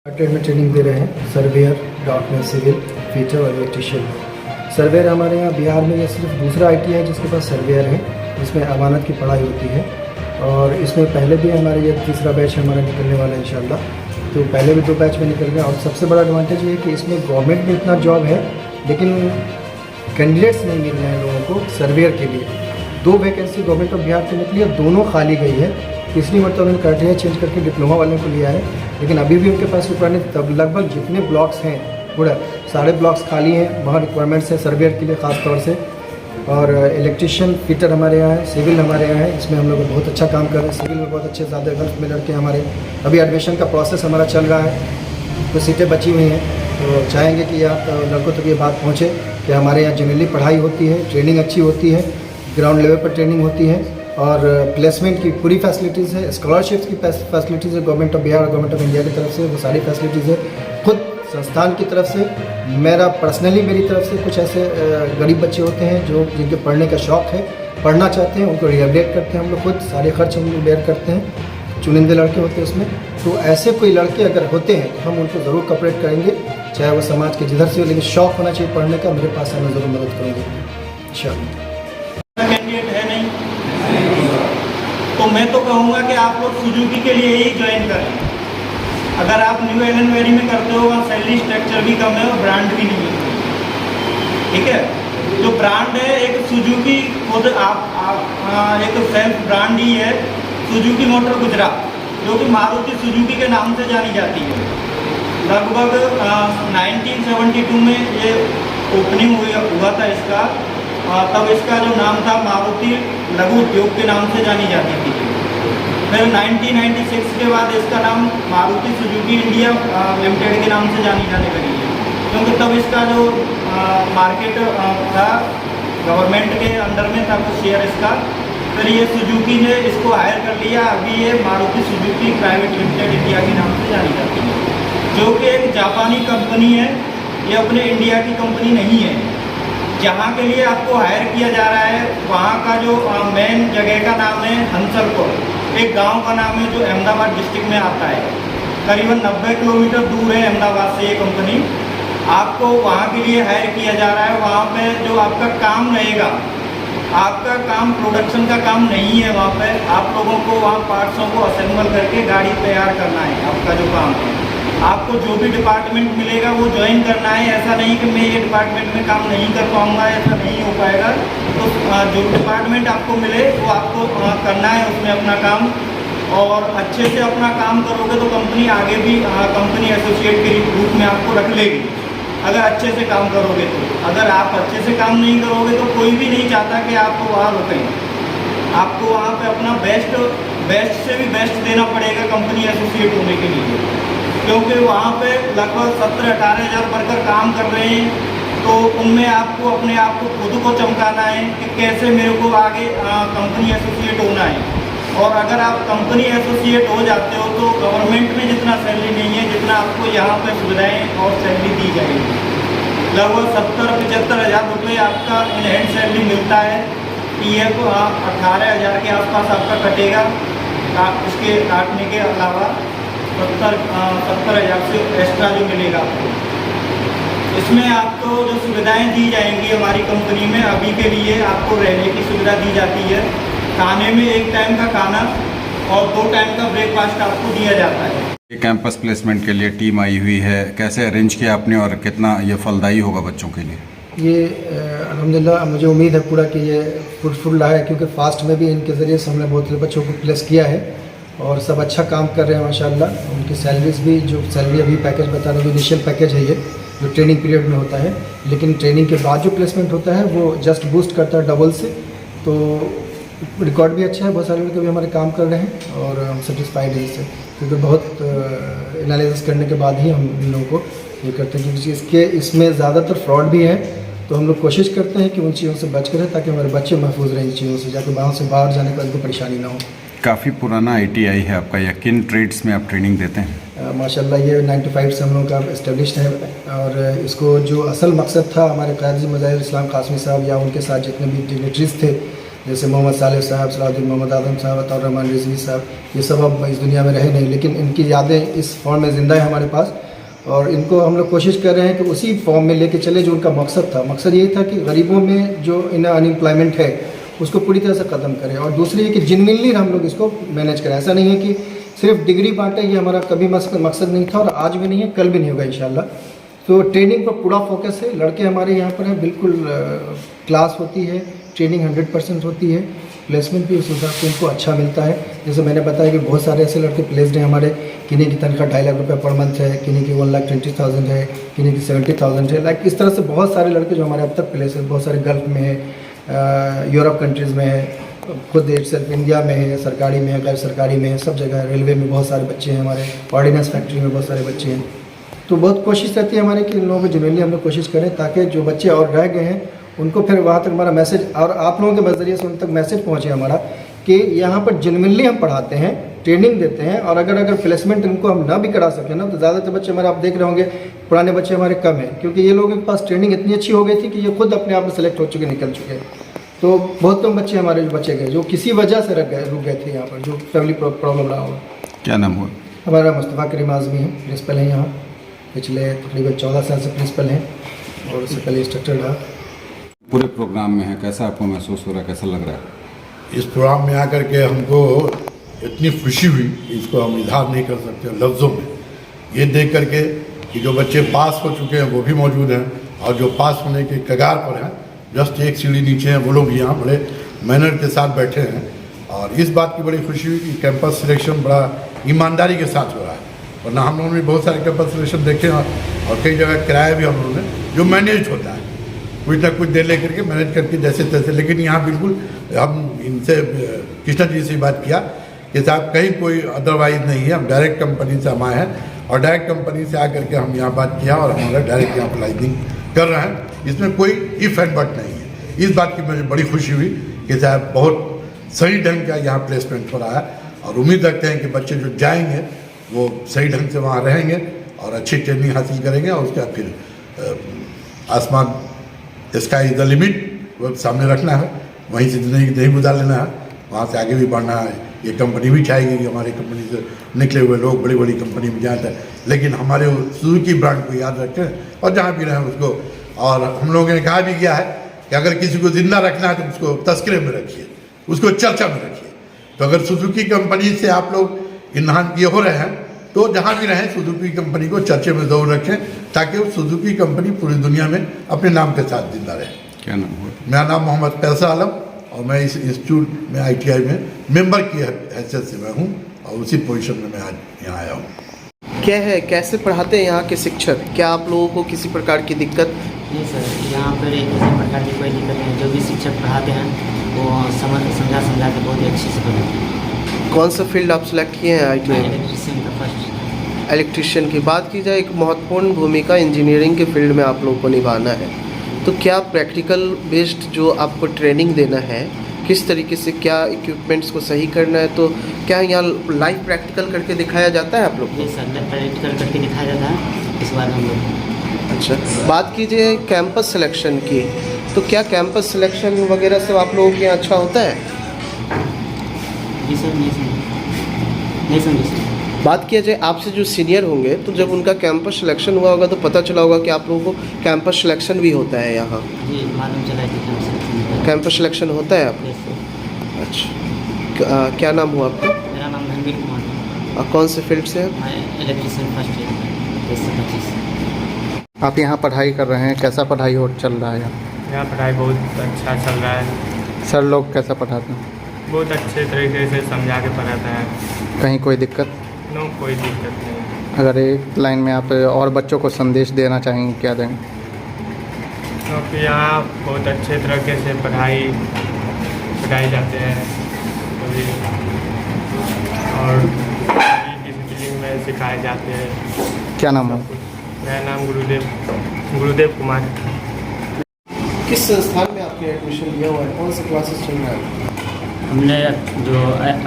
Trade में training दे रहे हैं सर्वेयर, डॉक्टर, सिविल, फीटर और इलेक्ट्रिशियन। सर्वेयर हमारे यहाँ बिहार में ये सिर्फ दूसरा आईटी है जिसके पास सर्वेयर है, जिसमें अमानत की पढ़ाई होती है। और इसमें पहले भी हमारे ये तीसरा बैच हमारा निकलने वाला है इंशाल्लाह। तो पहले भी 2 बैच में निकल गए। और सबसे बड़ा एडवांटेज ये है कि इसमें गवर्नमेंट में इतना जॉब है लेकिन कैंडिडेट्स नहीं मिल रहे हैं लोगों को सर्वेयर के लिए। 2 वैकेंसी गवर्नमेंट ऑफ बिहार से निकली है, दोनों खाली गई है। तीसरी मरतबा उन्होंने क्राइटेरिया चेंज करके डिप्लोमा वालों को लिया है, लेकिन अभी भी उनके पास रिक्वायरमेंट तब लगभग जितने ब्लॉक्स हैं पूरा सारे ब्लॉक्स खाली हैं। वहाँ रिक्वायरमेंट्स है सर्वेयर के लिए ख़ास तौर से। और इलेक्ट्रिशियन, फिटर हमारे यहाँ है, सिविल हमारे यहाँ है। इसमें हम लोग बहुत अच्छा काम कर रहे हैं। सिविल में बहुत अच्छे ज़्यादा गल्फ में लड़के हमारे। अभी एडमिशन का प्रोसेस हमारा चल रहा है, कुछ सीटें बची हुई हैं। तो चाहेंगे कि आप लड़कों तक ये बात पहुँचे कि हमारे यहाँ जनरली पढ़ाई होती है, ट्रेनिंग अच्छी होती है, ग्राउंड लेवल पर ट्रेनिंग होती है और प्लेसमेंट की पूरी फैसिलिटीज़ है। स्कॉलरशिप्स की फैसिलिटीज़ है गवर्नमेंट ऑफ बिहार और गवर्नमेंट ऑफ इंडिया की तरफ से, वो सारी फैसिलिटीज़ है। खुद संस्थान की तरफ से, मेरा पर्सनली मेरी तरफ से कुछ ऐसे गरीब बच्चे होते हैं जो जिनके पढ़ने का शौक़ है, पढ़ना चाहते हैं, उनको रिहेबिलिटेट करते हैं हम लोग खुद, सारे खर्च हम लोग बेयर करते हैं। चुनिंदे लड़के होते हैं उसमें। तो ऐसे कोई लड़के अगर होते हैं तो हम उनको ज़रूर कॉपरेट करेंगे, चाहे वो समाज के जिधर से हो, लेकिन शौक़ होना चाहिए पढ़ने का। मेरे पास आना ज़रूर मदद करेंगे इंशाअल्लाह। कैंडिडेट है नहीं तो मैं तो कहूँगा कि आप लोग सुजुकी के लिए ही ज्वाइन करें। अगर आप न्यू एलनवेरी में करते हो वहाँ सैलरी स्ट्रक्चर भी कम है और ब्रांड भी नहीं है, ठीक है। जो ब्रांड है एक सुजुकी, खुद आप एक सेल्फ ब्रांड ही है सुजुकी मोटर गुजरात, जो कि मारुति सुजुकी के नाम से जानी जाती है। लगभग 1972 में ये ओपनिंग हुआ था इसका। तब इसका जो नाम था मारुति लघु उद्योग के नाम से जानी जाती थी। फिर 1996 के बाद इसका नाम मारुति सुजुकी इंडिया लिमिटेड के नाम से जानी जाने लगी है, क्योंकि तब इसका जो मार्केट था गवर्नमेंट के अंडर में था कुछ शेयर इसका। फिर ये सुजुकी ने इसको हायर कर लिया। अभी ये Maruti Suzuki private limited India के नाम से जानी जाती है, जो कि एक जापानी कंपनी है। ये अपने इंडिया की कंपनी नहीं है। जहाँ के लिए आपको हायर किया जा रहा है वहाँ का जो मेन जगह का नाम है हंसलपुर, एक गांव का नाम है जो अहमदाबाद डिस्ट्रिक्ट में आता है। करीबन 90 किलोमीटर दूर है अहमदाबाद से ये कंपनी। आपको वहाँ के लिए हायर किया जा रहा है। वहाँ पे जो आपका काम रहेगा, आपका काम प्रोडक्शन का काम नहीं है। वहाँ पे आप लोगों को वहाँ पार्ट्सों को असेंबल करके गाड़ी तैयार करना है। आपका जो काम है, आपको जो भी डिपार्टमेंट मिलेगा वो ज्वाइन करना है। ऐसा नहीं कि मैं ये डिपार्टमेंट में काम नहीं कर पाऊँगा, ऐसा नहीं हो पाएगा। तो जो डिपार्टमेंट आपको मिले वो आपको करना है उसमें अपना काम। और अच्छे से अपना काम करोगे तो कंपनी आगे भी कंपनी एसोसिएट के रूप में आपको रख लेगी, अगर अच्छे से काम करोगे तो। अगर आप अच्छे से काम नहीं करोगे तो कोई भी नहीं चाहता कि आपको वहाँ रुकें। आपको वहाँ पे अपना बेस्ट से भी बेस्ट देना पड़ेगा कंपनी एसोसिएट होने के लिए, क्योंकि वहाँ पे लगभग 17-18 हज़ार वर्कर काम कर रहे हैं। तो उनमें आपको अपने आप को खुद को चमकाना है कि कैसे मेरे को आगे कंपनी एसोसिएट होना है। और अगर आप कंपनी एसोसिएट हो जाते हो तो गवर्नमेंट में जितना सैलरी नहीं है जितना आपको यहाँ पे सुविधाएं और सैलरी दी जाएगी। लगभग 70-75 हज़ार रुपये आपका इन हैंड सैलरी मिलता है। PF 18 हज़ार के आसपास आपका कटेगा, उसके काटने के अलावा 70 हज़ार से एक्स्ट्रा जो मिलेगा आपको। इसमें आपको जो सुविधाएं दी जाएंगी हमारी कंपनी में, अभी के लिए आपको रहने की सुविधा दी जाती है। खाने में 1 टाइम का खाना और 2 टाइम का ब्रेकफास्ट आपको दिया जाता है। कैंपस प्लेसमेंट के लिए टीम आई हुई है, कैसे अरेंज किया आपने और कितना ये फलदायी होगा बच्चों के लिए? ये अल्हम्दुलिल्लाह मुझे उम्मीद है पूरा कि ये फ्रूटफुल रहा है, क्योंकि फास्ट में भी इनके ज़रिए से हमने बहुत बच्चों को प्लेस किया है और सब अच्छा काम कर रहे हैं माशाल्लाह। उनकी सैलरीज भी, जो सैलरी अभी पैकेज बता रहा हूँ, इनिशियल पैकेज है ये जो ट्रेनिंग पीरियड में होता है, लेकिन ट्रेनिंग के बाद जो प्लेसमेंट होता है वो जस्ट बूस्ट करता है डबल से। तो रिकॉर्ड भी अच्छा है, बहुत सारे लड़के भी हमारे काम कर रहे हैं और हम सेटिस्फाइड हैं इससे, क्योंकि बहुत एनालिसिस करने के बाद ही हम इन लोगों को ये करते हैं। क्योंकि इसमें ज़्यादातर फ्रॉड भी है, तो हम लोग कोशिश करते हैं कि उन चीज़ों से बच कर रहें ताकि हमारे बच्चे महफूज रहें इन चीज़ों से, जाकर बाहर जाने का उनको परेशानी ना हो। काफ़ी पुराना ITI है आपका, या किन ट्रेड्स में आप ट्रेनिंग देते हैं? माशाल्लाह ये 95 से हम लोगों का इस्टेब्लिश्ड है। और इसको जो असल मकसद था हमारे क़ायद-ए-आज़म मज़ाहिर इस्लाम कासमी साहब या उनके साथ जितने भी डिग्नेटरीज़ थे, जैसे मोहम्मद सालेह साहब, सलाहुद्दीन मोहम्मद आदम साहब, अताउर रहमान रिजवी साहब, ये सब अब इस दुनिया में रहे नहीं, लेकिन इनकी यादें इस फॉर्म में ज़िंदा है हमारे पास। और इनको हम लोग कोशिश कर रहे हैं कि उसी फॉर्म में लेके चले जो उनका मकसद था। मकसद यही था कि गरीबों में जो अनएम्प्लॉयमेंट है उसको पूरी तरह से ख़त्म करें, और दूसरी है कि जिनमिनली हम लोग इसको मैनेज करें। ऐसा नहीं है कि सिर्फ डिग्री बांटे, ये हमारा कभी मकसद नहीं था और आज भी नहीं है, कल भी नहीं होगा इंशाल्लाह। तो ट्रेनिंग पर पूरा फोकस है। लड़के हमारे यहाँ पर हैं, बिल्कुल क्लास होती है, ट्रेनिंग 100% होती है, प्लेसमेंट भी उस हिसाब से उनको अच्छा मिलता है। जैसे मैंने बताया कि बहुत सारे ऐसे लड़के प्लेस्ड हैं हमारे, किन्हीं की तनख्वाह 2.5 लाख रुपये पर मंथ है, किन्हीं की 1,20,000 है, किन्हीं की 70,000 है। लाइक इस तरह से बहुत सारे लड़के जो हमारे अब तक प्लेस हैं, बहुत सारे गल्फ में है, यूरोप कंट्रीज़ में है, खुद सिर्फ इंडिया में है, सरकारी में है, गैर सरकारी में है, सब जगह। रेलवे में बहुत सारे बच्चे हैं हमारे, ऑर्डिनेंस फैक्ट्री में बहुत सारे बच्चे हैं। तो बहुत कोशिश रहती है हमारी कि इन लोगों को जेन्युइनली हम लोग कोशिश करें, ताकि जो बच्चे और रह गए हैं उनको फिर वहाँ तक हमारा मैसेज, और आप लोगों के नज़रिए से उन तक मैसेज पहुँचे हमारा कि यहाँ पर जेन्युइनली हम पढ़ाते हैं, ट्रेनिंग देते हैं, और अगर प्लेसमेंट इनको हम ना भी करा सकें ना, तो ज़्यादातर बच्चे हमारे आप देख रहे होंगे, पुराने बच्चे हमारे कम हैं, क्योंकि ये लोगों के पास ट्रेनिंग इतनी अच्छी हो गई थी कि ये खुद अपने आप में सेलेक्ट हो चुके, निकल चुके हैं। तो बहुत कम बच्चे हमारे जो बचे गए, जो किसी वजह से रुक गए थे यहाँ पर, जो फैमिली प्रॉब्लम रहा होगा। क्या नाम हुआ? हमारा मुस्तफ़ा करीम आज़मी है, प्रिंसिपल हैं यहाँ, पिछले तकरीबन 14 साल से प्रिंसिपल हैं, और उससे पहले इंस्ट्रक्टर रहा। पूरे प्रोग्राम में है, कैसा आपको महसूस हो रहा है, कैसा लग रहा है? इस प्रोग्राम में आकर के हमको इतनी खुशी हुई, इसको हम इजहार नहीं कर सकते लफ्ज़ों में। ये देख करके कि जो बच्चे पास हो चुके हैं वो भी मौजूद हैं, और जो पास होने के कगार पर हैं, जस्ट एक सीढ़ी नीचे हैं, वो लोग भी यहाँ बड़े मेहनत के साथ बैठे हैं। और इस बात की बड़ी खुशी हुई कि कैंपस सिलेक्शन बड़ा ईमानदारी के साथ हो रहा है, वरना हम लोगों ने बहुत सारे कैंपस सिलेक्शन देखे हैं, और कई जगह किराया भी हम लोगों ने जो मैनेज होता है, कुछ ना कुछ देर लेकर के मैनेज करके जैसे तैसे। लेकिन यहाँ बिल्कुल हम इनसे कृष्णा जी से बात किया कि साहब कहीं कोई अदरवाइज नहीं है, हम डायरेक्ट कंपनी से हम आए हैं, और डायरेक्ट कंपनी से आकर के हम यहाँ बात किया और हमारा डायरेक्ट यहाँ अप्लाइजिंग कर रहे हैं। इसमें कोई इफ एंड बट नहीं है। इस बात की मुझे बड़ी खुशी हुई कि साहब बहुत सही ढंग का यहाँ प्लेसमेंट हो रहा है, और उम्मीद रखते हैं कि बच्चे जो जाएंगे वो सही ढंग से वहाँ रहेंगे और अच्छी ट्रेनिंग हासिल करेंगे, और उसके बाद फिर आसमान, स्काई इज द लिमिट, वो सामने रखना है, वहीं से नहीं गुजार लेना है, वहाँ से आगे भी बढ़ना है। ये कंपनी भी चाहेगी कि हमारी कंपनी से निकले हुए लोग बड़ी बड़ी कंपनी में जाते हैं, लेकिन हमारे सुजुकी ब्रांड को याद रखें और जहाँ भी रहें उसको। और हम लोगों ने कहा भी किया है कि अगर किसी को ज़िंदा रखना है तो उसको तस्करे में रखिए, उसको चर्चा में रखिए। तो अगर सुजुकी कंपनी से आप लोग इन्हान किए हो रहे हैं तो जहाँ भी रहें सुजुकी कंपनी को चर्चे में ज़रूर रखें, ताकि वो सुजुकी कंपनी पूरी दुनिया में अपने नाम के साथ जिंदा रहे। क्या नाम हुआ? मेरा नाम मोहम्मद फैसल आलम, और मैं इस इंस्टीट्यूट में ITI में मेंबर की हैसियत से मैं हूँ, और उसी पोजीशन में मैं आज यहाँ आया हूँ। क्या है, कैसे पढ़ाते हैं यहाँ के शिक्षक? क्या आप लोगों को किसी प्रकार की दिक्कत? नहीं सर, यहाँ पर किसी प्रकार की कोई दिक्कत नहीं। जो भी शिक्षक पढ़ाते हैं वो समझा के बहुत ही अच्छे से पढ़ाते हैं। कौन सा फील्ड आप सेलेक्ट किए हैं ITI में? इलेक्ट्रीशियन का फर्स्ट। इलेक्ट्रीशियन की बात की जाए, एक महत्वपूर्ण भूमिका इंजीनियरिंग के फील्ड में आप लोगों को निभाना है, तो क्या प्रैक्टिकल बेस्ड जो आपको ट्रेनिंग देना है, किस तरीके से क्या इक्विपमेंट्स को सही करना है, तो क्या यहाँ लाइव प्रैक्टिकल करके दिखाया जाता है आप लोग को? जी सर, प्रैक्टिकल करके दिखाया जाता है इस बार हम लोग। अच्छा, बात कीजिए कैंपस सिलेक्शन की, तो क्या कैंपस सिलेक्शन वगैरह सब आप लोगों के यहाँ अच्छा होता है? जी सर, नहीं समझी सर। बात किया जाए आपसे जो सीनियर होंगे, तो जब उनका कैंपस सिलेक्शन हुआ होगा तो पता चला होगा कि आप लोगों को कैंपस सिलेक्शन भी होता है यहाँ? जी मालूम चला कि कैंपस सिलेक्शन होता है आप? अच्छा, क्या नाम हुआ आपका? मेरा नाम धनवीर कुमार है। और कौन से फील्ड से हैं? मैं इलेक्ट्रीशियन फर्स्ट ईयर 2025। आप यहाँ पढ़ाई कर रहे हैं, कैसा पढ़ाई हो चल रहा है यहाँ पढ़ाई बहुत अच्छा चल रहा है। सर लोग कैसा पढ़ाते हैं? बहुत अच्छे तरीके से समझा के पढ़ाता है। कहीं कोई दिक्कत? नो, कोई दिक्कत नहीं। अगर एक लाइन में आप और बच्चों को संदेश देना चाहेंगे, क्या देंगे? क्योंकि यहाँ बहुत अच्छे तरीके से पढ़ाई जाते हैं, और डिसिप्लिन में सिखाए जाते हैं। क्या नाम है? मेरा नाम गुरुदेव कुमार। किस संस्थान में आपने एडमिशन लिया हुआ है, कौन से क्लासेस चल रहा है? हमने जो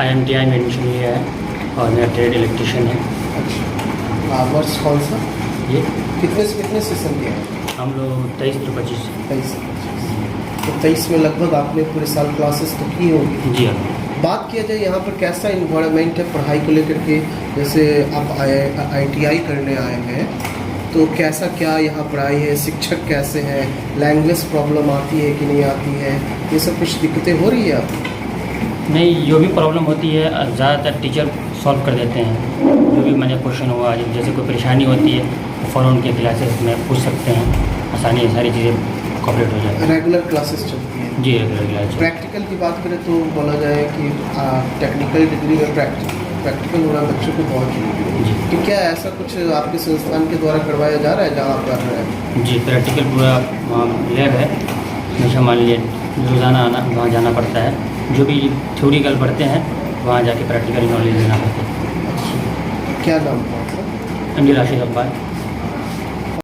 IMTI में एडमिशन लिया है, और मेरा ट्रेड इलेक्ट्रीशियन है। अच्छा, वर्ष कौन सा? ये कितने से कितने सेशन किया है? हम लोग 23 से 25। 23 से 25। तो 23 में लगभग आपने पूरे साल क्लासेस तो की होगी। जी हाँ। बात किया जाए यहाँ पर कैसा इन्वायरमेंट है पढ़ाई को लेकर के, जैसे आप ITI करने आए हैं तो कैसा क्या यहाँ पढ़ाई है, शिक्षक कैसे हैं, लैंग्वेज प्रॉब्लम आती है कि नहीं आती है, ये सब कुछ दिक्कतें हो रही है आपको? नहीं, जो भी प्रॉब्लम होती है ज़्यादातर टीचर सॉल्व कर देते हैं। जो भी मैंने क्वेश्चन हुआ, जैसे कोई परेशानी होती है तो फ़ौरन उनके क्लासेस में पूछ सकते हैं, आसानी से सारी चीज़ें कॉपरेट हो जाती हैं। रेगुलर क्लासेस चलती हैं? जी, रेगुलर क्लास। प्रैक्टिकल की बात करें तो बोला जाए कि टेक्निकल डिग्री में प्रैक्टिकल होना बच्चों को बहुत जरूरी है। जी। तो क्या ऐसा कुछ आपके संस्थान के द्वारा करवाया जा रहा है जहाँ आप कर रहे हैं? जी, प्रैक्टिकल पूरा वहाँ लैब है, हमेशा मान लीजिए रोज़ाना आना वहाँ जाना पड़ता है। जो भी थ्योरिकल पढ़ते हैं वहाँ जाके प्रैक्टिकल नॉलेज लेना पड़ता है। क्या नाम था आपका? अंजिल राशिद अब्बास।